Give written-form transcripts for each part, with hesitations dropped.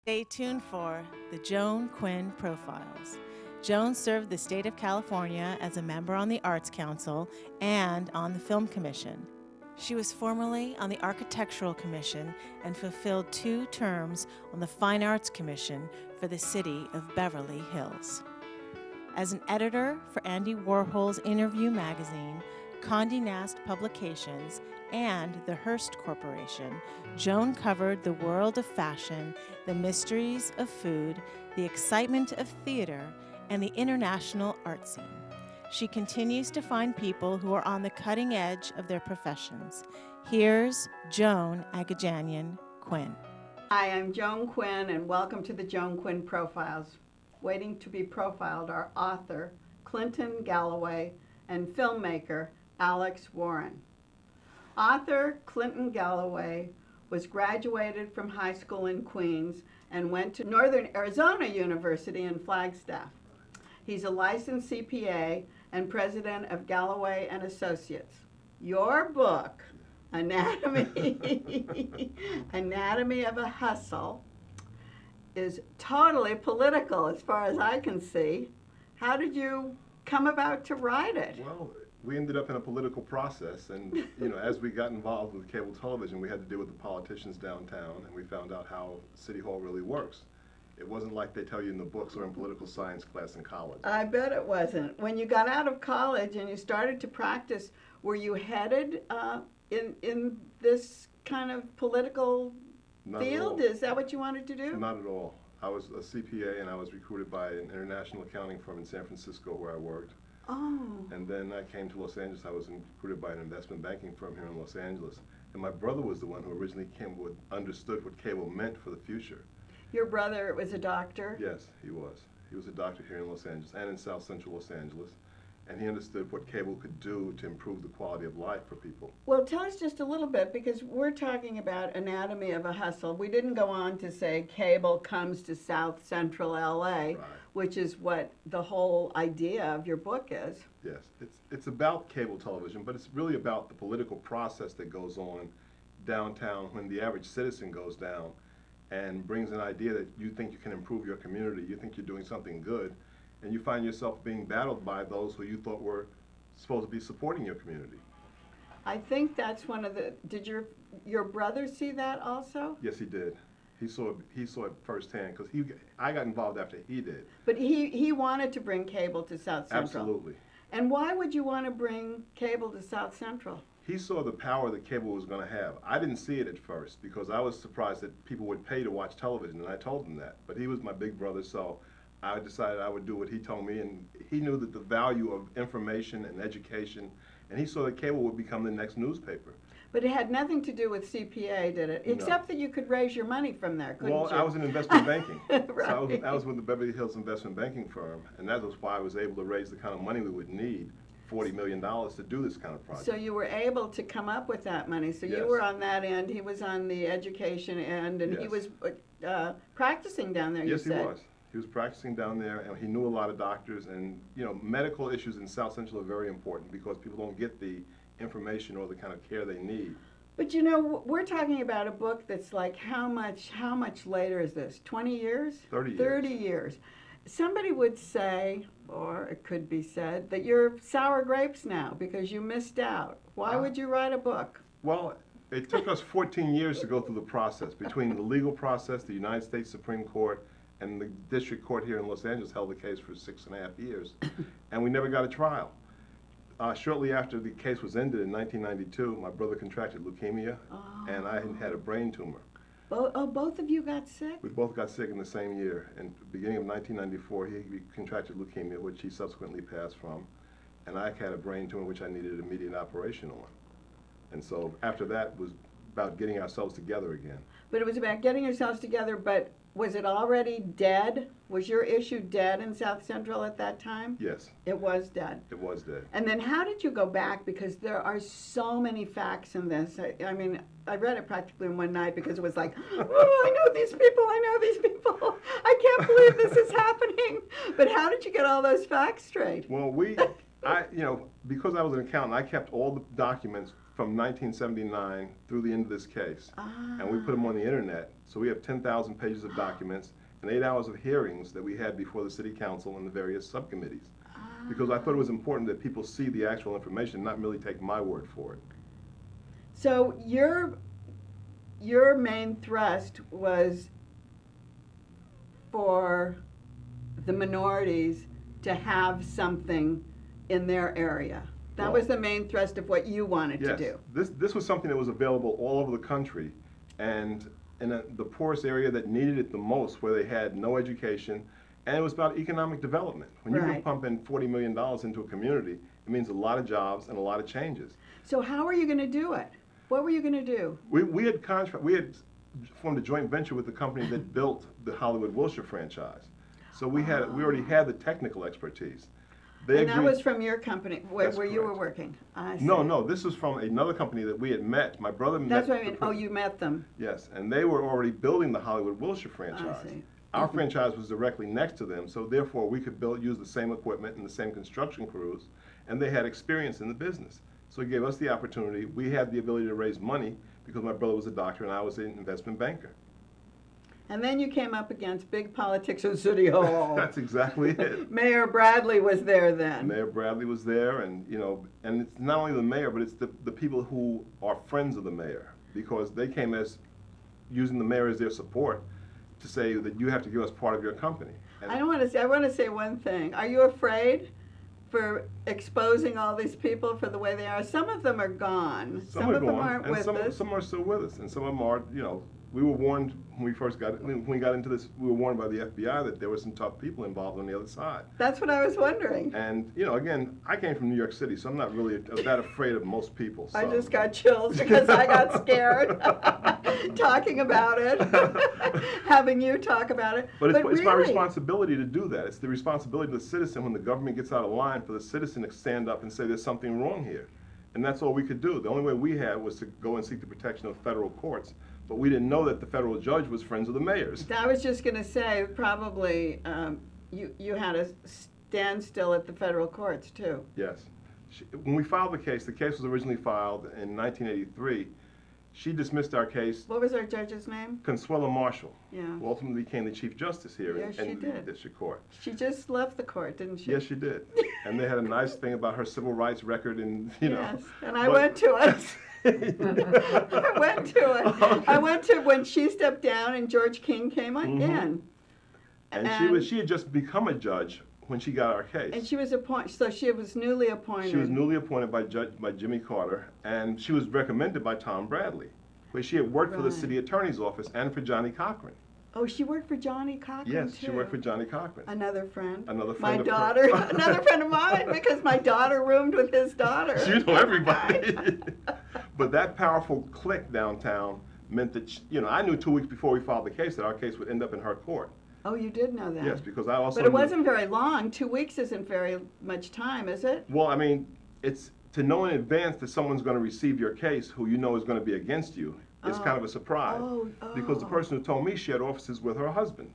Stay tuned for the Joan Quinn Profiles. Joan served the state of California as a member on the Arts Council and on the Film Commission. She was formerly on the Architectural Commission and fulfilled 2 terms on the Fine Arts Commission for the city of Beverly Hills. As an editor for Andy Warhol's Interview magazine, Condé Nast Publications, and the Hearst Corporation, Joan covered the world of fashion, the mysteries of food, the excitement of theater, and the international art scene. She continues to find people who are on the cutting edge of their professions. Here's Joan Agajanian Quinn. Hi, I'm Joan Quinn, and welcome to the Joan Quinn Profiles. Waiting to be profiled are author Clinton Galloway and filmmaker Alex Warren. Author Clinton Galloway was graduated from high school in Queens and went to Northern Arizona University in Flagstaff. He's a licensed CPA and president of Galloway and Associates. Your book, Anatomy, Anatomy of a Hustle, is totally political as far as I can see. How did you come about to write it? Well, we ended up in a political process, and as we got involved with cable television, we had to deal with the politicians downtown, and we found out how City Hall really works. It wasn't like they tell you in the books or in political science class in college. I bet it wasn't. When you got out of college and you started to practice, were you headed in this kind of political field? Is that what you wanted to do? Not at all. I was a CPA, and I was recruited by an international accounting firm in San Francisco where I worked. Oh. And then I came to Los Angeles. I was recruited by an investment banking firm here in Los Angeles. And my brother was the one who originally understood what cable meant for the future. Your brother was a doctor? Yes, he was. He was a doctor here in Los Angeles and in South Central Los Angeles. And he understood what cable could do to improve the quality of life for people. Well, tell us just a little bit, because we're talking about Anatomy of a Hustle. We didn't go on to say cable comes to South Central LA, right, which is what the whole idea of your book is. Yes, it's about cable television, but it's really about the political process that goes on downtown when the average citizen goes down and brings an idea that you think you can improve your community, you think you're doing something good, and you find yourself being battled by those who you thought were supposed to be supporting your community. I think that's one of the, did your brother see that also? Yes, he did. He saw it firsthand, because I got involved after he did. But he wanted to bring cable to South Central. Absolutely. And why would you want to bring cable to South Central? He saw the power that cable was going to have. I didn't see it at first, because I was surprised that people would pay to watch television, and I told him that. But he was my big brother, so I decided I would do what he told me, and he knew that the value of information and education, and he saw that cable would become the next newspaper. But it had nothing to do with CPA, did it? Except that you could raise your money from there, couldn't you? Well, I was in investment banking. Right. So I was with the Beverly Hills investment banking firm, and that was why I was able to raise the kind of money we would need, $40 million, to do this kind of project. So you were able to come up with that money. So Yes. You were on that end, he was on the education end, and Yes. he was practicing down there, you said. Yes, he was. He was practicing down there, and he knew a lot of doctors, and medical issues in South Central are very important because people don't get the information or the kind of care they need. But we're talking about a book that's like, how much later is this? 20 years? 30 years. 30 years. Somebody would say, or it could be said, that you're sour grapes now because you missed out. Why would you write a book? Well, it took us 14 years to go through the process. Between the legal process, the United States Supreme Court, and the district court here in Los Angeles held the case for 6.5 years, and we never got a trial. Shortly after the case was ended in 1992, my brother contracted leukemia, and I had a brain tumor. Both of you got sick? We both got sick in the same year. And beginning of 1994, he contracted leukemia, which he subsequently passed from, and I had a brain tumor which I needed immediate operation on. And so after that was about getting ourselves together again. But it was about getting yourselves together, but was it already dead? Was your issue dead in South Central at that time? Yes. It was dead. It was dead. And then how did you go back? Because there are so many facts in this. I mean, I read it practically in one night because it was like, oh, I know these people, I know these people. I can't believe this is happening. But how did you get all those facts straight? Well, because I was an accountant, I kept all the documents from 1979 through the end of this case. Ah. And we put them on the internet. So we have 10,000 pages of documents and 8 hours of hearings that we had before the city council and the various subcommittees. Because I thought it was important that people see the actual information, not merely take my word for it. So your main thrust was for the minorities to have something in their area. That was the main thrust of what you wanted to do. This was something that was available all over the country, and in the poorest area that needed it the most, where they had no education, and it was about economic development. When you can pump in $40 million into a community, it means a lot of jobs and a lot of changes. So how are you going to do it? What were you going to do? We had formed a joint venture with the company that built the Hollywood-Wilshire franchise. So we already had the technical expertise. And that was from your company, where you were working? No, this was from another company that we had met. My brother met. That's what I mean. Oh, you met them. Yes, and they were already building the Hollywood-Wilshire franchise. I see. Our franchise was directly next to them, so therefore we could use the same equipment and the same construction crews, and they had experience in the business. So it gave us the opportunity. We had the ability to raise money because my brother was a doctor and I was an investment banker. And then you came up against big politics in City Hall. That's exactly it. Mayor Bradley was there then. Mayor Bradley was there, and and it's not only the mayor, but it's the people who are friends of the mayor, because they came as using the mayor as their support to say that you have to give us part of your company. And I want to say one thing. Are you afraid for exposing all these people for the way they are? Some of them are gone. Some of them aren't with us. Some are still with us, and some of them are, we were warned when we got into this, we were warned by the FBI that there were some tough people involved on the other side. That's what I was wondering. And, again, I came from New York City, so I'm not really that afraid of most people. So. I just got chills because I got scared talking about it, having you talk about it. But really, it's my responsibility to do that. It's the responsibility of the citizen when the government gets out of line for the citizen to stand up and say there's something wrong here. And that's all we could do. The only way we had was to go and seek the protection of federal courts. But we didn't know that the federal judge was friends of the mayor's. I was just going to say, probably you had a standstill at the federal courts, too. Yes. When we filed the case was originally filed in 1983. She dismissed our case. What was our judge's name? Consuelo Marshall, yeah. who ultimately became the Chief Justice here in the district court. She just left the court, didn't she? Yes, she did. And they had a nice thing about her civil rights record, and Yes, and I went to it. I went to it. Okay. I went to when she stepped down and George King came in. And she had just become a judge when she got our case. And she was appointed, so she was newly appointed. She was newly appointed by Jimmy Carter, and she was recommended by Tom Bradley, where she had worked for the city attorney's office and for Johnny Cochran. Oh, she worked for Johnny Cochran, yes, too. she worked for Johnny Cochran. Another friend. Another friend. My daughter. Another friend of mine, because my daughter roomed with his daughter. You know everybody. But that powerful clique downtown meant that, I knew 2 weeks before we filed the case that our case would end up in her court. Oh, you did know that? Yes, because I also But it wasn't very long. 2 weeks isn't very much time, is it? Well, I mean, it's to know in advance that someone's going to receive your case who you know is going to be against you. It's kind of a surprise. Because the person who told me she had offices with her husband.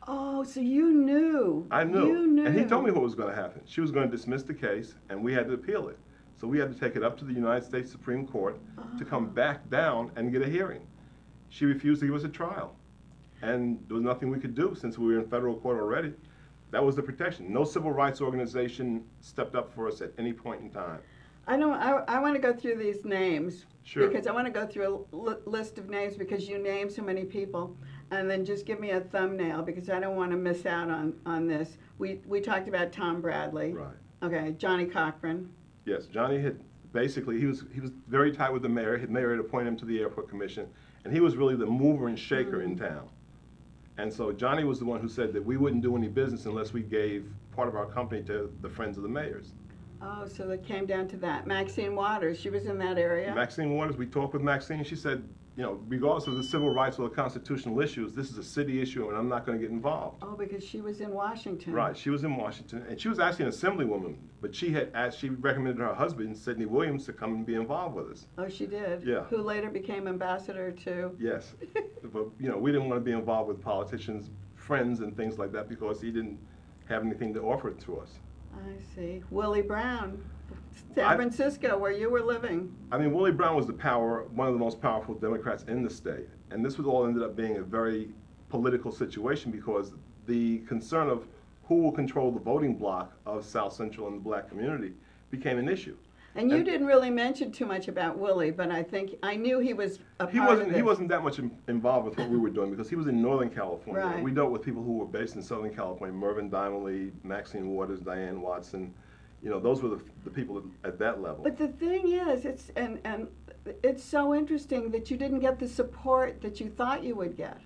Oh, so you knew. I knew. You knew. And he told me what was going to happen. She was going to dismiss the case, and we had to appeal it. So we had to take it up to the United States Supreme Court to come back down and get a hearing. She refused to give us a trial. And there was nothing we could do since we were in federal court already. That was the protection. No civil rights organization stepped up for us at any point in time. I want to go through these names. Sure. Because I want to go through a list of names because you named so many people. And then just give me a thumbnail because I don't want to miss out on this. We talked about Tom Bradley. Right. Okay, Johnny Cochran. Yes, Johnny had basically, he was very tight with the mayor. The mayor had appointed him to the airport commission, and he was really the mover and shaker in town. And so Johnny was the one who said that we wouldn't do any business unless we gave part of our company to the friends of the mayor's. Oh, so it came down to that. Maxine Waters, she was in that area? Maxine Waters, we talked with Maxine. She said, regardless of the civil rights or the constitutional issues, this is a city issue and I'm not going to get involved. Oh, because she was in Washington. Right, she was in Washington. And she was actually an assemblywoman, but she recommended her husband, Sidney Williams, to come and be involved with us. Oh, she did? Yeah. Who later became ambassador to? Yes. But, we didn't want to be involved with politicians' friends and things like that because he didn't have anything to offer to us. I see. Willie Brown, San Francisco, where you were living. I mean, Willie Brown was one of the most powerful Democrats in the state. And this was all ended up being a very political situation because the concern of who will control the voting bloc of South Central and the black community became an issue. And you didn't really mention too much about Willie, but I knew he was a part of this. He wasn't that much involved with what we were doing because he was in Northern California. Right. We dealt with people who were based in Southern California, Mervyn Donnelly, Maxine Waters, Diane Watson. You know, those were the people at that level. But the thing is, it's so interesting that you didn't get the support that you thought you would get.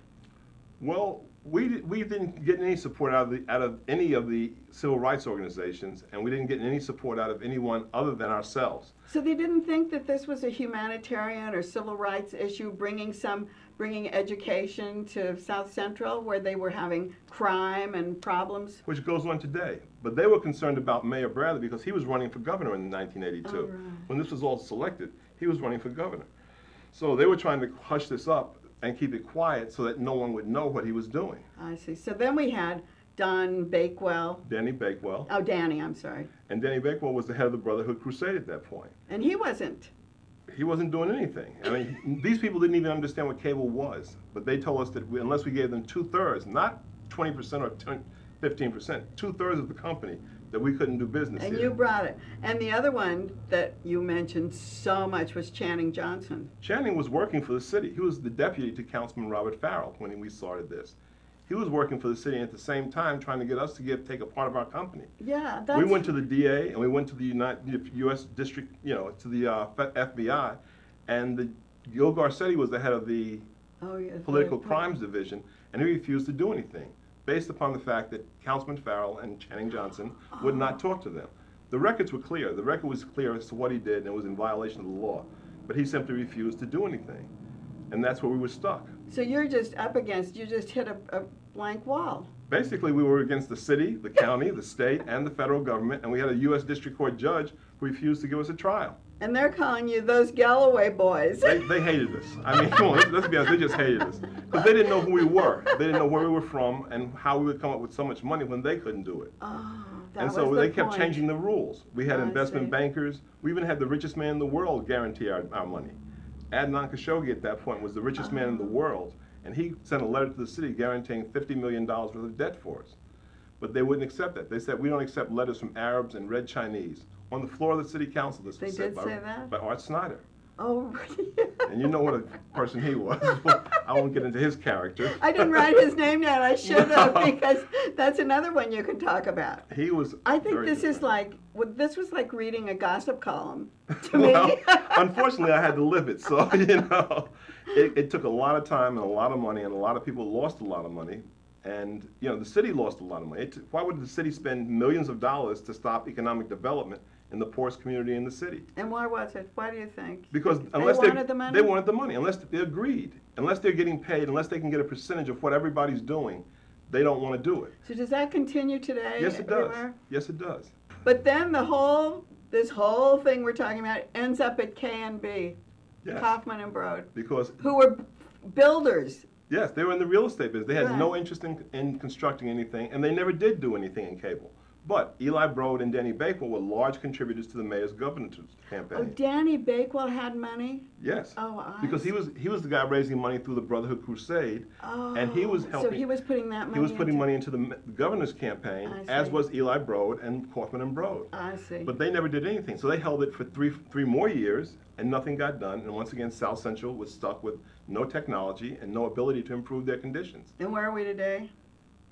Well, we didn't get any support out of any of the civil rights organizations, and we didn't get any support out of anyone other than ourselves. So they didn't think that this was a humanitarian or civil rights issue, bringing education to South Central, where they were having crime and problems? Which goes on today. But they were concerned about Mayor Bradley because he was running for governor in 1982. Oh, right. When this was all selected, he was running for governor. So they were trying to hush this up and keep it quiet so that no one would know what he was doing. I see. So then we had Danny Bakewell. Oh, Danny, I'm sorry. And Danny Bakewell was the head of the Brotherhood Crusade at that point. And he wasn't. He wasn't doing anything. I mean, these people didn't even understand what cable was. But they told us that unless we gave them 2/3, not 20% or 15%, 2/3 of the company, that we couldn't do business And here. you brought it. And the other one that you mentioned so much was Channing Johnson. Channing was working for the city. He was the deputy to Councilman Robert Farrell when we started this. He was working for the city and at the same time trying to get us to take a part of our company. Yeah, that's... We went to the DA and we went to the U.S. District, to the FBI, and Gil Garcetti was the head of the Political Crimes Division, and he refused to do anything, based upon the fact that Councilman Farrell and Channing Johnson would not talk to them. The records were clear. The record was clear as to what he did, and it was in violation of the law. But he simply refused to do anything. And that's where we were stuck. So you're just you just hit a blank wall. Basically, we were against the city, the county, the state, and the federal government, and we had a U.S. District Court judge who refused to give us a trial. And they're calling you those Galloway boys. They hated us. I mean, come on, let's be honest, they just hated us. Because they didn't know who we were. They didn't know where we were from and how we would come up with so much money when they couldn't do it. Oh, and so they kept changing the rules. We had investment bankers. We even had the richest man in the world guarantee our money. Adnan Khashoggi at that point was the richest man in the world, and he sent a letter to the city guaranteeing $50 million worth of debt for us. But they wouldn't accept that. They said, we don't accept letters from Arabs and Red Chinese. On the floor of the city council, this was said by Art Snyder. Oh, and you know what a person he was. I won't get into his character. I didn't write his name down. I should have, because that's another one you can talk about. He was. I think this was like reading a gossip column to well, me. Unfortunately, I had to live it, so it took a lot of time and a lot of money, and a lot of people lost a lot of money, and the city lost a lot of money. Why would the city spend millions of dollars to stop economic development in the poorest community in the city? And why was it? Why do you think? Because unless they wanted the money, unless they agreed, unless they're getting paid, unless they can get a percentage of what everybody's doing, they don't want to do it. So does that continue today? Yes, it does. Yes, it does. But then this whole thing we're talking about ends up at K&B, yes. Kaufman and Broad, who were builders. Yes, they were in the real estate business. They had no interest in constructing anything, and they never did do anything in cable. But Eli Broad and Danny Bakewell were large contributors to the mayor's governor's campaign. Oh, Danny Bakewell had money? Yes. Oh, because he was the guy raising money through the Brotherhood Crusade, and he was helping. So he was putting that money. He was putting money into the governor's campaign, as was Eli Broad and Kaufman and Broad. I see. But they never did anything, so they held it for three more years, and nothing got done. And once again, South Central was stuck with no technology and no ability to improve their conditions. And where are we today?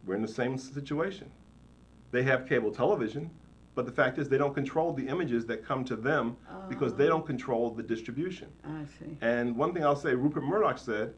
We're in the same situation. They have cable television, but the fact is they don't control the images that come to them because they don't control the distribution. I see. And one thing I'll say, Rupert Murdoch said,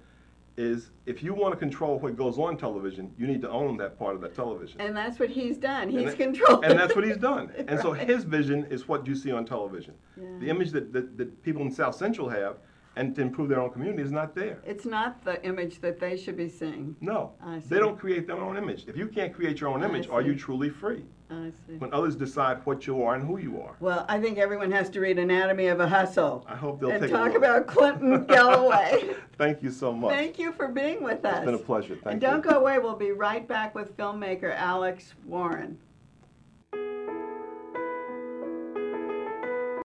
is if you want to control what goes on television, you need to own that part of that television. And that's what he's done. He's controlled. And that's what he's done. And so his vision is what you see on television. Yeah. The image that people in South Central have and to improve their own community is not there. It's not the image that they should be seeing. No. They don't create their own image. If you can't create your own image, are you truly free? I see. When others decide what you are and who you are. Well, I think everyone has to read Anatomy of a Hustle. I hope they'll take a look. And talk about Clinton Galloway. Thank you so much. Thank you for being with us. It's been a pleasure. Thank you. And don't go away. We'll be right back with filmmaker Alex Warren.